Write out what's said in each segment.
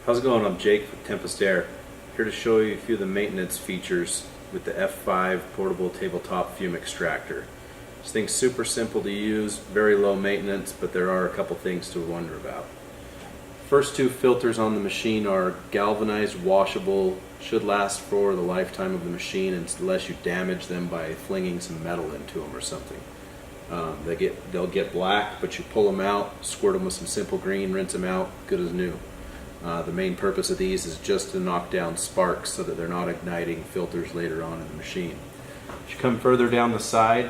How's it going? I'm Jake with Tempest-AIR, here to show you a few of the maintenance features with the F5 portable tabletop fume extractor. This thing's super simple to use, very low maintenance, but there are a couple things to wonder about. First two filters on the machine are galvanized, washable, should last for the lifetime of the machine unless you damage them by flinging some metal into them or something. They'll get black, but you pull them out, squirt them with some simple green, rinse them out, good as new. The main purpose of these is just to knock down sparks so that they're not igniting filters later on in the machine. As you come further down the side,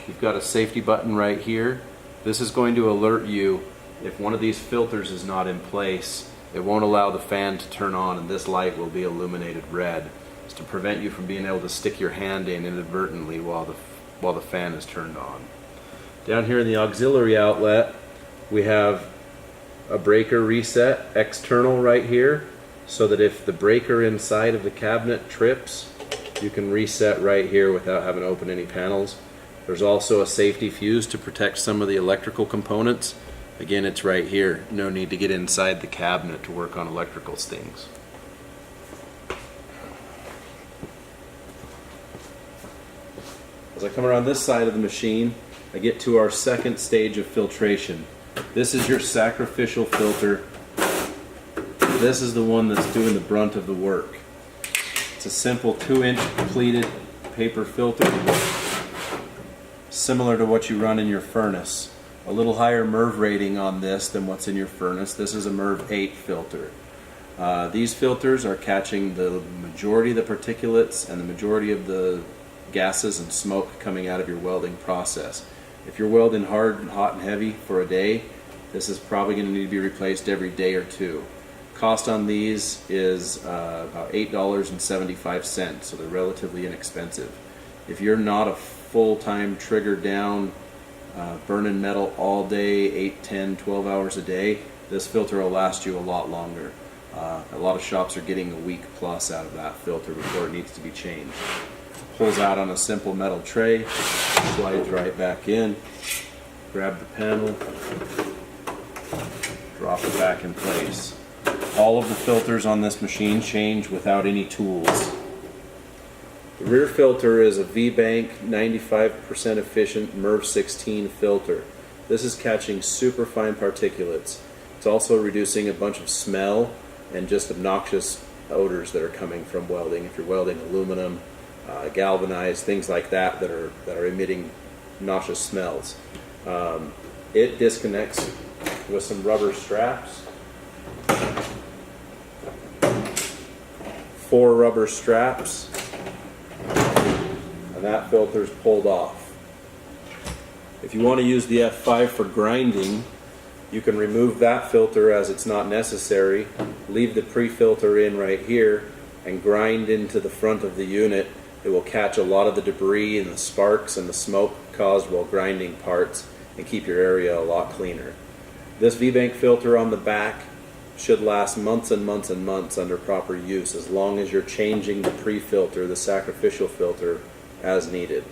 you've got a safety button right here. This is going to alert you if one of these filters is not in place. It won't allow the fan to turn on, and this light will be illuminated red. It's to prevent you from being able to stick your hand in inadvertently while the fan is turned on. Down here in the auxiliary outlet, we have a breaker reset external right here, so that if the breaker inside of the cabinet trips, you can reset right here without having to open any panels. There's also a safety fuse to protect some of the electrical components. Again, it's right here. No need to get inside the cabinet to work on electrical things. As I come around this side of the machine, I get to our second stage of filtration. This is your sacrificial filter. This is the one that's doing the brunt of the work. It's a simple 2-inch pleated paper filter, similar to what you run in your furnace. A little higher MERV rating on this than what's in your furnace. This is a MERV 8 filter. These filters are catching the majority of the particulates and the majority of the gases and smoke coming out of your welding process. If you're welding hard and hot and heavy for a day, this is probably going to need to be replaced every day or two. Cost on these is about $8.75, so they're relatively inexpensive. If you're not a full-time trigger down, burning metal all day, 8, 10, 12 hours a day, this filter will last you a lot longer. A lot of shops are getting a week plus out of that filter before it needs to be changed. Pulls out on a simple metal tray, slides right back in, grab the panel, drop it back in place. All of the filters on this machine change without any tools. The rear filter is a V-Bank 95% efficient MERV 16 filter. This is catching super fine particulates. It's also reducing a bunch of smell and just obnoxious odors that are coming from welding. If you're welding aluminum, galvanized, things like that that are emitting nauseous smells. It disconnects with some rubber straps. 4 rubber straps, and that filter is pulled off. If you want to use the F5 for grinding, you can remove that filter as it's not necessary, leave the pre-filter in right here, and grind into the front of the unit. It will catch a lot of the debris and the sparks and the smoke caused while grinding parts and keep your area a lot cleaner. This V-Bank filter on the back should last months and months and months under proper use, as long as you're changing the pre-filter, the sacrificial filter, as needed.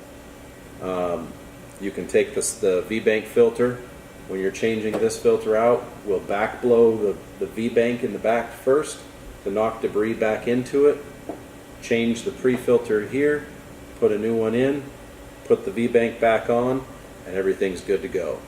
You can take the V-Bank filter, when you're changing this filter out, we'll back blow the V-Bank in the back first to knock debris back into it. Change the pre-filter here, put a new one in, put the V-Bank back on, and everything's good to go.